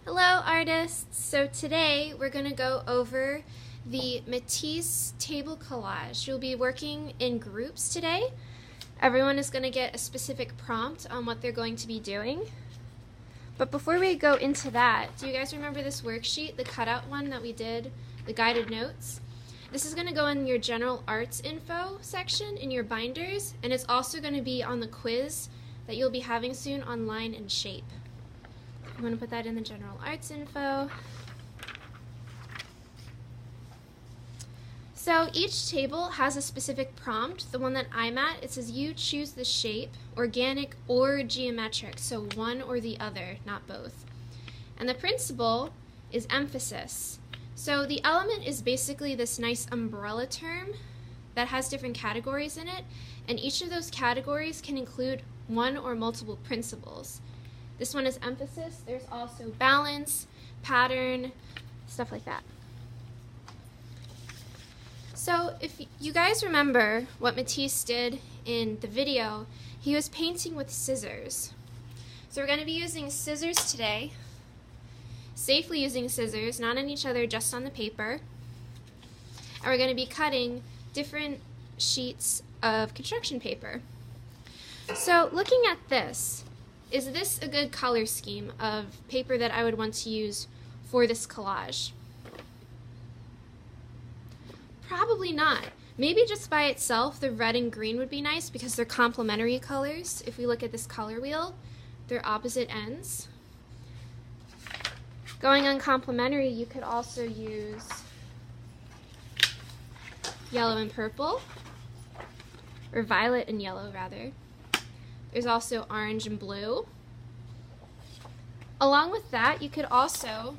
Hello artists! So today we're going to go over the Matisse table collage. You'll be working in groups today. Everyone is going to get a specific prompt on what they're going to be doing. But before we go into that, do you guys remember this worksheet, the cutout one that we did, the guided notes? This is going to go in your general arts info section in your binders, and it's also going to be on the quiz that you'll be having soon on line and shape. I'm going to put that in the general arts info. So each table has a specific prompt. The one that I'm at, it says you choose the shape, organic or geometric, so one or the other, not both. And the principle is emphasis. So the element is basically this nice umbrella term that has different categories in it, and each of those categories can include one or multiple principles. This one is emphasis. There's also balance, pattern, stuff like that. So if you guys remember what Matisse did in the video, he was painting with scissors. So we're going to be using scissors today, safely using scissors, not on each other, just on the paper. And we're going to be cutting different sheets of construction paper. So looking at this, is this a good color scheme of paper that I would want to use for this collage? Probably not. Maybe just by itself, the red and green would be nice because they're complementary colors. If we look at this color wheel, they're opposite ends. Going on complementary, you could also use yellow and purple, or violet and yellow rather. There's also orange and blue. Along with that, you could also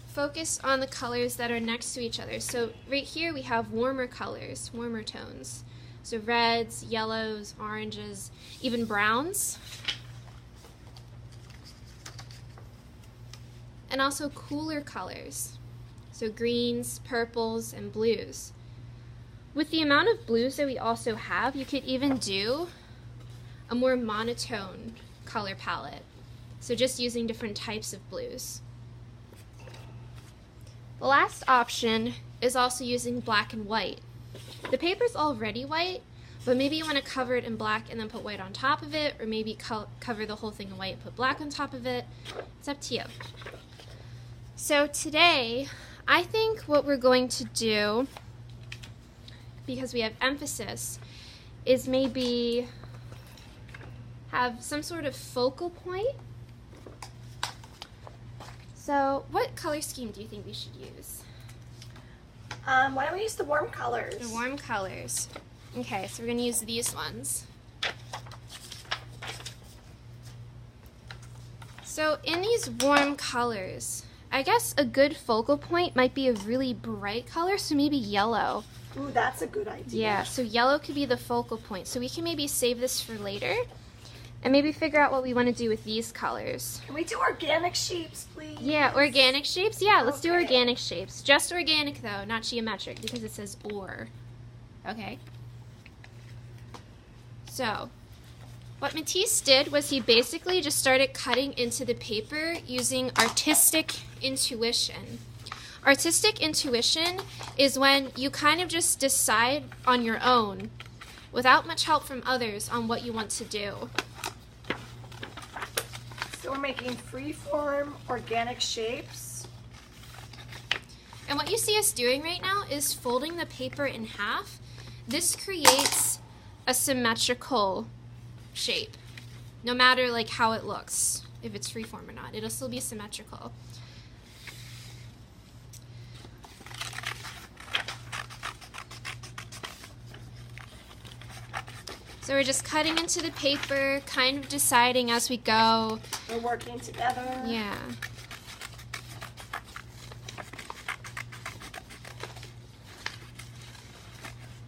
focus on the colors that are next to each other. So right here we have warmer colors, warmer tones. So reds, yellows, oranges, even browns. And also cooler colors. So greens, purples, and blues. With the amount of blues that we also have, you could even do a more monotone color palette. So just using different types of blues. The last option is also using black and white. The paper's already white, but maybe you want to cover it in black and then put white on top of it, or maybe cover the whole thing in white and put black on top of it. It's up to you. So today, I think what we're going to do, because we have emphasis, is maybe have some sort of focal point. So what color scheme do you think we should use? Why don't we use the warm colors? The warm colors. Okay, so we're going to use these ones. So in these warm colors, I guess a good focal point might be a really bright color, so maybe yellow. Ooh, that's a good idea. Yeah, so yellow could be the focal point. So we can maybe save this for later and maybe figure out what we want to do with these colors. Can we do organic shapes, please? Yeah, organic shapes? Yeah, let's do organic shapes. Just organic though, not geometric, because it says or. Okay. So, what Matisse did was he basically just started cutting into the paper using artistic intuition. Artistic intuition is when you kind of just decide on your own, without much help from others, on what you want to do. So we're making freeform organic shapes. And what you see us doing right now is folding the paper in half. This creates a symmetrical shape, no matter like how it looks, if it's freeform or not. It'll still be symmetrical. So we're just cutting into the paper, kind of deciding as we go. We're working together. Yeah.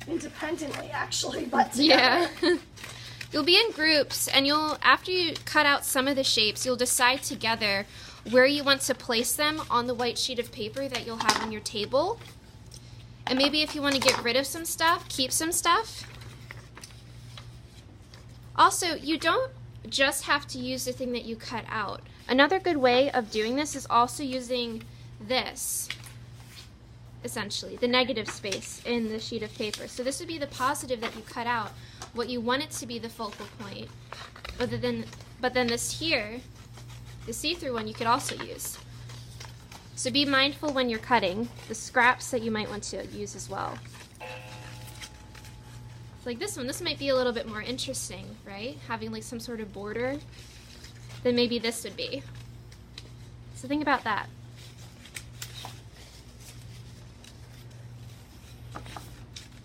Independently, actually, but together. Yeah. You'll be in groups, and after you cut out some of the shapes, you'll decide together where you want to place them on the white sheet of paper that you'll have on your table. And maybe if you want to get rid of some stuff, keep some stuff. Also, you don't just have to use the thing that you cut out. Another good way of doing this is also using this, essentially, the negative space in the sheet of paper. So this would be the positive that you cut out, what you want it to be the focal point. But then this here, the see-through one, you could also use. So be mindful when you're cutting, the scraps that you might want to use as well. Like this one, this might be a little bit more interesting, right? Having like some sort of border than maybe this would be. So think about that.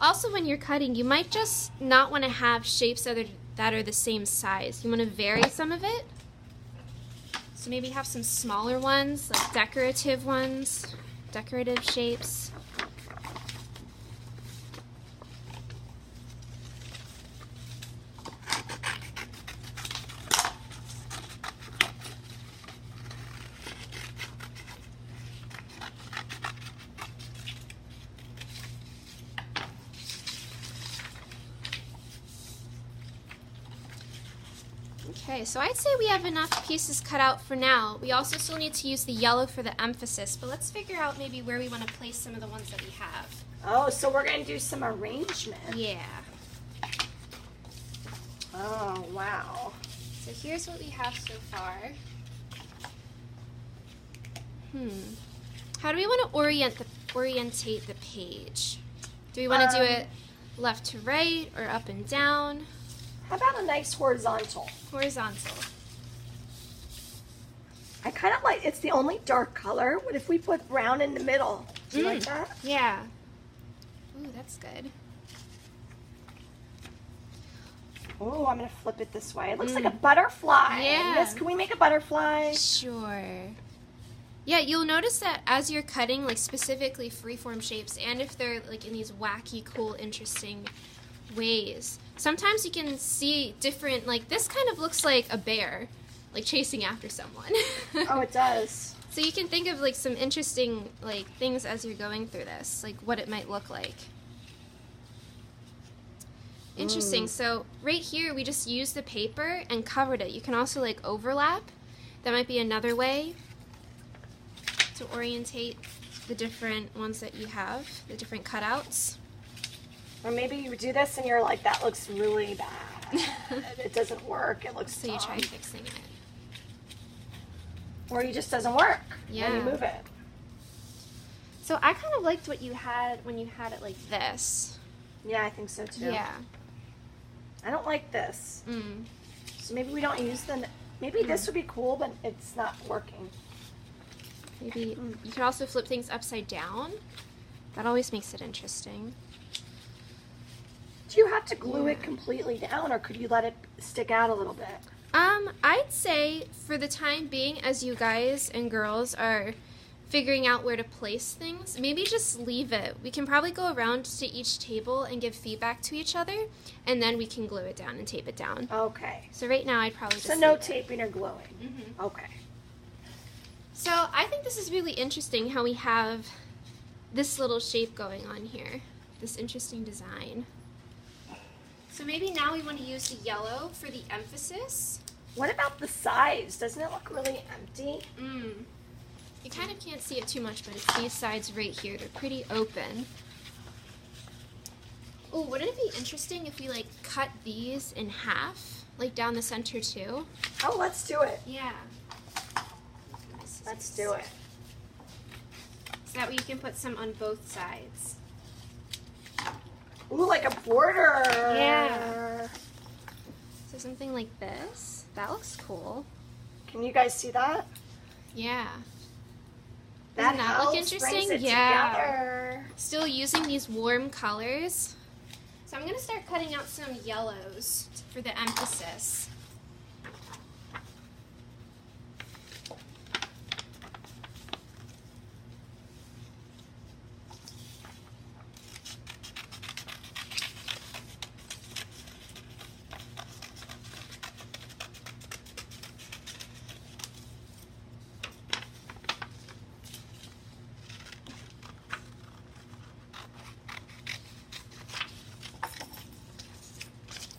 Also, when you're cutting, you might just not want to have shapes that are the same size. You want to vary some of it. So maybe have some smaller ones, like decorative ones, decorative shapes. Okay, so I'd say we have enough pieces cut out for now. We also still need to use the yellow for the emphasis, but let's figure out maybe where we want to place some of the ones that we have. Oh, so we're going to do some arrangement. Yeah. Oh, wow. So here's what we have so far. How do we want to orientate the page? Do we want to do it left to right or up and down? How about a nice horizontal? Horizontal. I kind of like, it's the only dark color. What if we put brown in the middle? Do you like that? Yeah. Ooh, that's good. Oh, I'm going to flip it this way. It looks like a butterfly. Yeah. Miss, can we make a butterfly? Sure. Yeah, you'll notice that as you're cutting, like specifically freeform shapes, and if they're like in these wacky, cool, interesting ways, sometimes you can see different, like this kind of looks like a bear, like chasing after someone. Oh, it does. So you can think of like some interesting like things as you're going through this, like what it might look like. Interesting. So right here we just used the paper and covered it. You can also like overlap. That might be another way to orientate the different ones that you have, the different cutouts. Or maybe you do this and you're like, that looks really bad. It doesn't work. It looks So you dumb. try fixing it. Or it just doesn't work. Yeah. And you move it. So I kind of liked what you had when you had it like this. Yeah, I think so too. Yeah. I don't like this. So maybe we don't use the, maybe this would be cool, but it's not working. Maybe you can also flip things upside down. That always makes it interesting. Do you have to glue it completely down, or could you let it stick out a little bit? I'd say for the time being, as you guys and girls are figuring out where to place things, maybe just leave it. We can probably go around to each table and give feedback to each other, and then we can glue it down and tape it down. Okay. So right now I'd probably just So no leave it. taping or gluing. Okay. So I think this is really interesting how we have this little shape going on here, this interesting design. So maybe now we want to use the yellow for the emphasis. What about the sides? Doesn't it look really empty? You kind of can't see it too much, but it's these sides right here. They're pretty open. Oh, wouldn't it be interesting if we like cut these in half, like down the center too? Oh, let's do it. Yeah. Let's do it. So that way you can put some on both sides. Ooh, like a border. Yeah. So something like this. That looks cool. Can you guys see that? Yeah. That Doesn't that look helps, brings interesting? it Yeah. together. Still using these warm colors. So I'm going to start cutting out some yellows for the emphasis.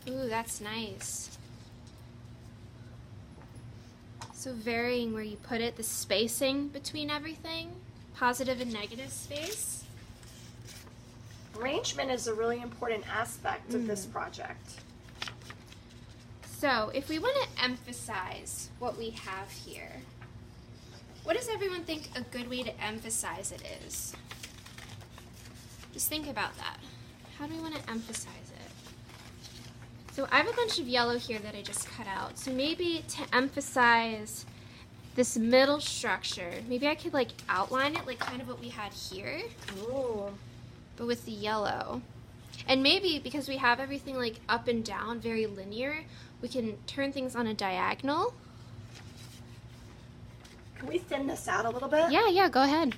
Ooh, that's nice. So varying where you put it, the spacing between everything, positive and negative space. Arrangement is a really important aspect of this project. So if we want to emphasize what we have here, what does everyone think a good way to emphasize it is? Just think about that. How do we want to emphasize it? So I have a bunch of yellow here that I just cut out. So maybe to emphasize this middle structure, maybe I could like outline it like kind of what we had here. Ooh. But with the yellow. And maybe because we have everything like up and down, very linear, we can turn things on a diagonal. Can we thin this out a little bit? Yeah, go ahead.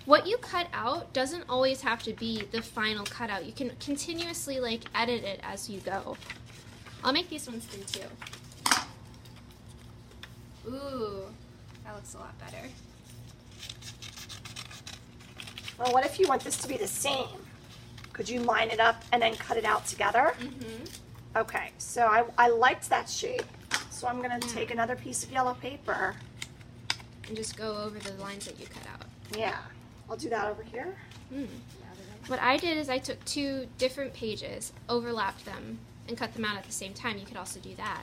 What you cut out doesn't always have to be the final cutout. You can continuously like edit it as you go. I'll make these ones thin too. Ooh, that looks a lot better. Well, what if you want this to be the same? Could you line it up and then cut it out together? Okay, so I liked that shape. So I'm gonna take another piece of yellow paper. And just go over the lines that you cut out. Yeah, I'll do that over here. What I did is I took two different pages, overlapped them, and cut them out at the same time. You could also do that.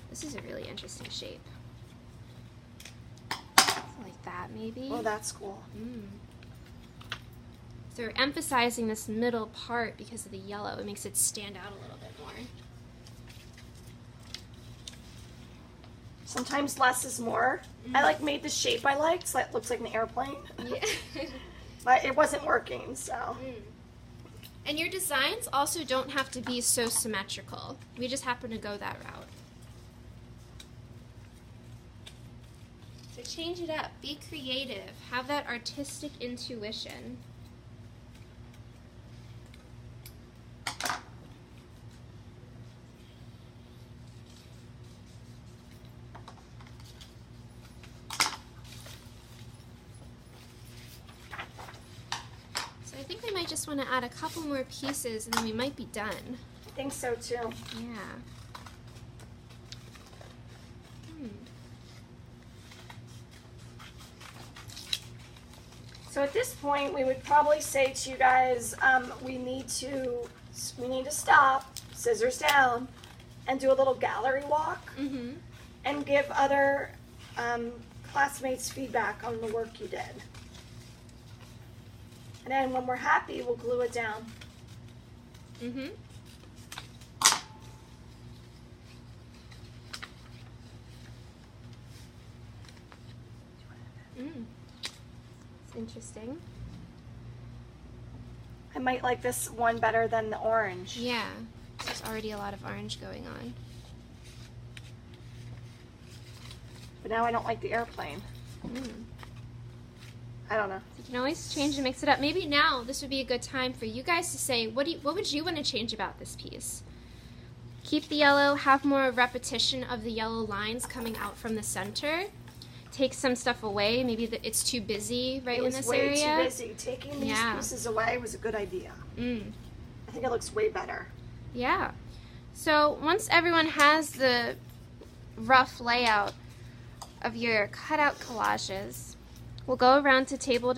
This is a really interesting shape. Like that, maybe. Oh, that's cool. So we're emphasizing this middle part because of the yellow. It makes it stand out a little bit more. Sometimes less is more. I like made the shape I liked, so it looks like an airplane. Yeah. But it wasn't working, so. And your designs also don't have to be so symmetrical. We just happen to go that route. So change it up. Be creative. Have that artistic intuition. I think we might just want to add a couple more pieces and then we might be done. I think so too. Yeah. So at this point, we would probably say to you guys, we need to stop, scissors down, and do a little gallery walk, and give other classmates feedback on the work you did. And then when we're happy, we'll glue it down. It's interesting. I might like this one better than the orange. Yeah, there's already a lot of orange going on. But now I don't like the airplane. I don't know. You can always change and mix it up. Maybe now this would be a good time for you guys to say, what would you want to change about this piece? Keep the yellow, have more repetition of the yellow lines coming out from the center. Take some stuff away. Maybe it's too busy right in this area. It was way too busy. Taking these pieces away was a good idea. I think it looks way better. Yeah. So once everyone has the rough layout of your cutout collages, we'll go around to table,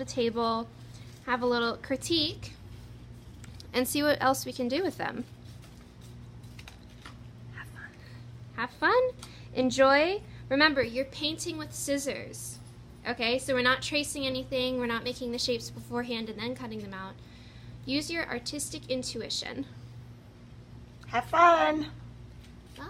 have a little critique, and see what else we can do with them. Have fun. Have fun. Enjoy. Remember, you're painting with scissors. Okay, so we're not tracing anything. We're not making the shapes beforehand and then cutting them out. Use your artistic intuition. Have fun. Bye.